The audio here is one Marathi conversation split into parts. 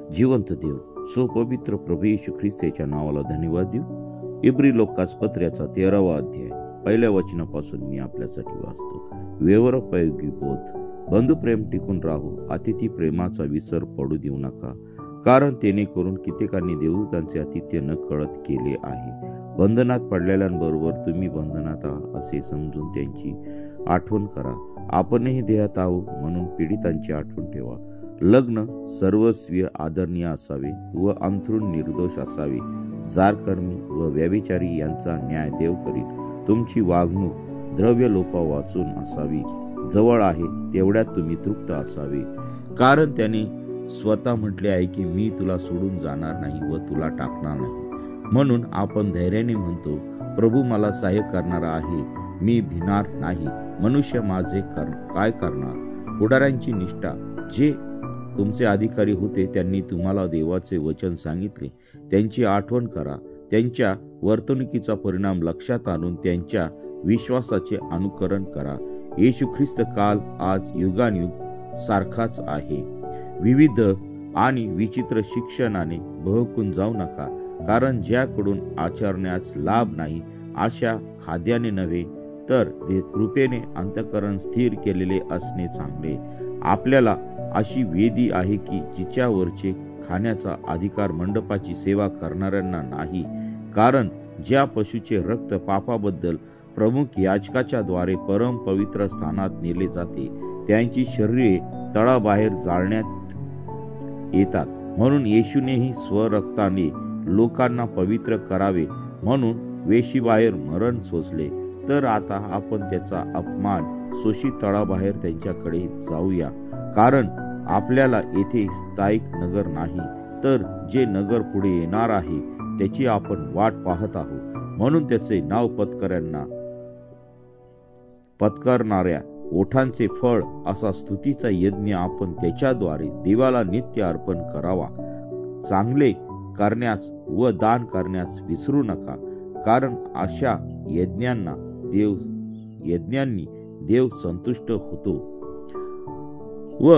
जिवंत देव, सो पवित्र प्रभू येशू ख्रिस्ताच्या नावाला धन्यवाद देऊ। इब्री लोकास पत्र्याचा 13वा अध्याय पहिल्या वचनापासून मी आपल्यासाठी वाचतो। व्यवहारोपयोगी बोध, बंधुप्रेम टिकून राहू, अतिथी प्रेमाचा विसर पडू देऊ नका, कारण तेने करून कित्येकांनी देवदूतांचे आतिथ्य न कळत केले आहे। बंधनात पडलेल्यांबरोबर तुम्ही बंधनात आहात असे समजून त्यांची आठवण करा। आपणही देहात आहो म्हणून पीडितांची आठवण ठेवा। लग्न सर्वस्वीय आदरणीय असावे व अंथरूण निर्दोष असावे। जारकर्मी व व्यभिचारी यांचा न्याय देव करील। तुमची वागणूक द्रव्य लोपा वाचून असावी। जवळ आहे तेवढ्यात तुम्ही तृप्त असावे, कारण त्याने स्वतः म्हटले आहे की मी तुला सोडून जाणार नाही व तुला टाकणार नाही। म्हणून आपण धैर्याने म्हणतो, प्रभू मला सहाय्य करणार आहे, मी भिणार नाही। मनुष्य माझे काय करणार? पुढाऱ्यांची निष्ठा, जे तुमचे अधिकारी होते त्यांनी तुम्हाला देवाचे वचन सांगितले, त्यांची आठवण करा। त्यांच्या वर्तणुकीचा परिणाम लक्षात आणून त्यांच्या विश्वासाचे अनुकरण करा। येशू ख्रिस्त काल आज युगानुयुग सारखाच आहे। विविध आणि विचित्र शिक्षणाने बहकून जाऊ नका, कारण ज्याकडून आचरण्यास लाभ नाही अशा खाद्याने नव्हे तर कृपेने अंतःकरण स्थिर केलेले असणे चांगले। आपल्याला अशी वेदी आहे की जिच्यावरचे खाण्याचा अधिकार मंडपाची सेवा करणाऱ्यांना नाही, कारण ज्या पशुचे रक्त पापाबद्दल प्रमुख याजकाच्या द्वारे परम पवित्र स्थानात नेले जाते त्यांची शरीरे तळाबाहेर जाळण्यात येतात। म्हणून येशूनेही स्वरक्ताने लोकांना पवित्र करावे म्हणून वेशीबाहेर मरण सोसले, तर आता आपण त्याचा अपमान शोषित तळाबाहेर त्यांच्याकडे जाऊया। कारण आपल्याला येथे स्थायिक नगर नाही, तर जे नगर पुढे येणार आहे त्याची आपण वाट पाहत आहोत। म्हणून त्याचे नाव पत्करणाऱ्या ओठांचे फळ असा स्तुतीचा यज्ञ आपण त्याच्याद्वारे देवाला नित्य अर्पण करावा। चांगले करण्यास व दान करण्यास विसरू नका, कारण अशा यज्ञांनी देव संतुष्ट होतो। व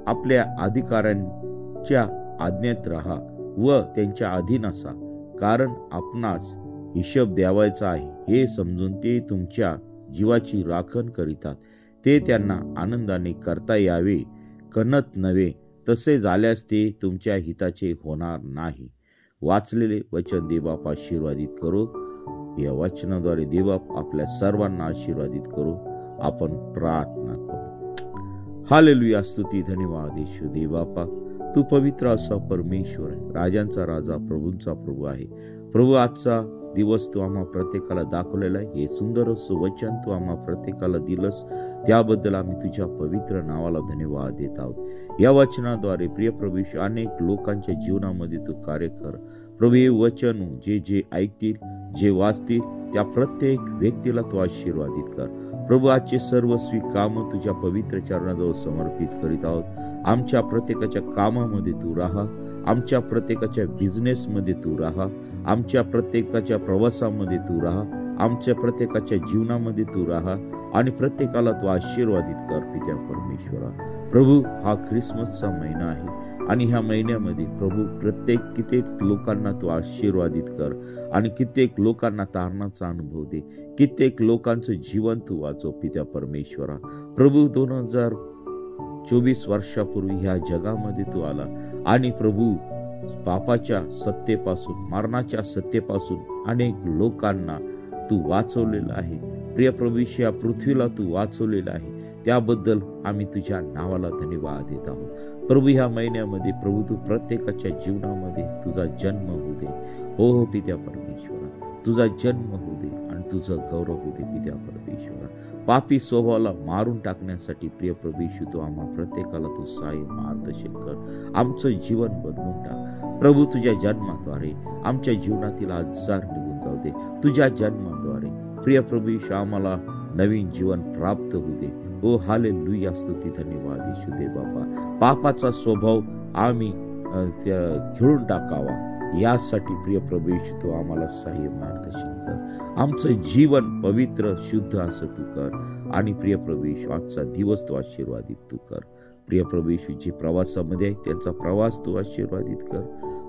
आपल्या अधिकाऱ्यांच्या आज्ञेत राहा व त्यांच्या अधीन असा, कारण आपणास हिशोब द्यावायचा आहे हे समजून ते तुमच्या जीवाची राखण करीतात। ते त्यांना आनंदाने करता यावे, कणत नव्हे, तसे झाल्यास ते तुमच्या हिताचे होणार नाही। वाचलेले वचन देवबाप आशीर्वादित करो। या वचनाद्वारे देवबाप आपल्या सर्वांना आशीर्वादित करो। आपण प्रार्थना करू। हालेलुया, स्तुती धन्यवाद येशू देवबापा, तू पवित्र असा परमेश्वर आहे, राजांचा राजा, प्रभूंचा प्रभू आहे। प्रभू, आजचा दिवस तू आम्हा प्रत्येकाला दाखवलेला आहे। हे सुंदर असं वचन तू आम्हा प्रत्येकाला दिलंस, त्याबद्दल आम्ही तुझ्या पवित्र नावाला धन्यवाद देत आहोत। या वचनाद्वारे प्रिय प्रभू, अनेक लोकांच्या जीवनामध्ये तू कार्य कर। प्रभू, हे वचन जे जे ऐकतील, जे वाचतील, त्या प्रत्येक व्यक्तीला तू आशीर्वादित कर। प्रभू, आजचे सर्वस्वी काम तुझ्या पवित्र चरणाजवळ समर्पित करीत आहोत। आमच्या प्रत्येकाच्या कामामध्ये तू राहा, आमच्या प्रत्येकाच्या बिझनेसमध्ये तू राहा, आमच्या प्रत्येकाच्या प्रवासामध्ये तू राहा, आमच्या प्रत्येकाच्या जीवनामध्ये तू राहा आणि प्रत्येकाला तू आशीर्वादित कर पित्या परमेश्वरा। प्रभू, हा ख्रिसमसचा महिना आहे आणि ह्या महिन्यामध्ये प्रभू कित्येक लोकांना तू आशीर्वादित कर आणि कित्येक लोकांना तारणाचा अनुभव दे। कित्येक लोकांचं जीवन तू वाचव पित्या परमेश्वरा। प्रभू, 2024 वर्षापूर्वी ह्या जगामध्ये तू आला आणि प्रभू पापाच्या सत्तेपासून, मरणाच्या सत्तेपासून अनेक लोकांना तू वाचवलेलं आहे। प्रिय प्रभू, या पृथ्वीला तू वाचवलेलं आहे, त्याबद्दल आम्ही तुझ्या नावाला धन्यवाद देत आहोत। प्रभू, ह्या महिन्यामध्ये प्रभू तू प्रत्येकाच्या जीवनामध्ये तुझा जन्म होऊ दे। हो पित्या परमेश्वरा, तुझा जन्म होऊ दे आणि तुझं गौरव होऊ दे पित्या परमेश्वरा। पापी स्वभावाला मारून टाकण्यासाठी प्रिय प्रभू तू आम्हा प्रत्येकाला तू सहाय्य मार्गदर्शन कर। आमचं जीवन बदलून टाक प्रभू। तुझ्या जन्माद्वारे आमच्या जीवनातील आजार निघून जाऊ दे। तुझ्या जन्माद्वारे प्रिय प्रभू आम्हाला नवीन जीवन प्राप्त होऊ दे। ओ हालेलुया, स्तुती धन्यवाद येशू देवबापा। पापाचा स्वभाव आम्ही खेळून टाकावा यासाठी प्रिय प्रभू तू आम्हाला सहाय्य मार्गदर्शन कर। आमचं जीवन पवित्र शुद्ध असं तू कर आणि प्रिय प्रभू आजचा दिवस तू आशीर्वादित तू कर। प्रिय प्रभू येशू, जे प्रवासामध्ये आहेत त्यांचा प्रवास तू आशीर्वादित कर.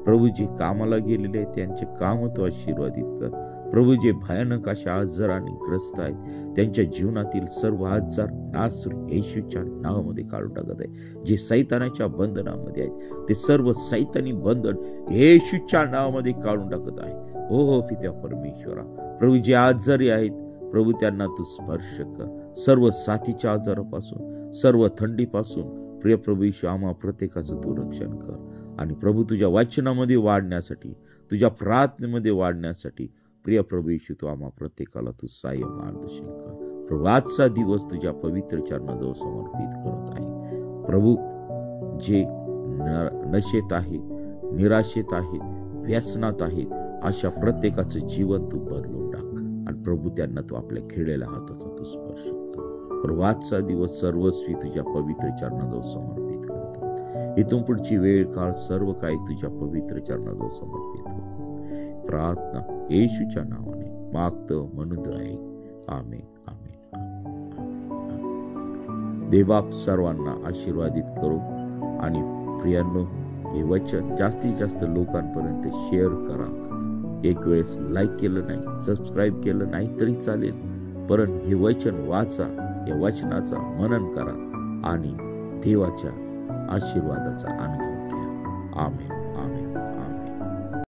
प्रभू, जे कामाला गेलेले आहेत त्यांचे काम तू आशीर्वादित कर. प्रभू, जे भयानक अशा आजाराने ग्रस्त आहेत त्यांच्या जीवनातील सर्व आजार नास येशूच्या नावामध्ये काढून टाकत आहे. जे सैतानाच्या बंधनामध्ये आहेत ते सर्व सैतानी बंधन येशूच्या नावामध्ये काढून टाकत आहे. हो पित्या परमेश्वरा, प्रभू जे आजारी आहेत प्रभू त्यांना तू स्पर्श कर. सर्व साथीच्या आजारापासून, सर्व थंडीपासून प्रिय प्रभू येशू आम्हा प्रत्येकाचं तू रक्षण कर. आणि प्रभू तुझ्या वाचनामध्ये वाढण्यासाठी, तुझ्या प्रार्थनेमध्ये वाढण्यासाठी प्रिय प्रभू येशू तू आम्हा प्रत्येकाला तू सहाय्य मार्गदर्शन कर. प्रभू आजचा दिवस तुझ्या पवित्र चरणाजवळ समर्पित करत आहे. प्रभू जे नशेत आहेत, निराशेत आहेत, व्यसनात आहेत अशा प्रत्येकाचं जीवन तू बदलून टाक. आणि प्रभू त्यांना तू आपल्या खेळलेल्या हाताचा तू स्पर्श कर. प्रभू आजचा दिवस सर्वस्वी तुझ्या पवित्र चरणाजवळ समर्पित करत आहोत. इथून पुढची वेळ काळ सर्व काही तुझ्या पवित्र चरणाजवळ समर्पित होत. प्रार्थना येशूच्या नावाने मागतो म्हणून आहे. आमेन, आमेन, आमेन. देवबाप सर्वांना आशीर्वादित करो. आणि प्रियांनो, हे वचन जास्तीत जास्त लोकांपर्यंत शेअर करा. एक वेळेस लाईक केलं नाही, सबस्क्राईब केलं नाही तरी चालेल, परंतु हे वचन वाचा, या वचनाचा मनन करा आणि देवाच्या आशीर्वादाचा अनुभव घ्या. आमेन.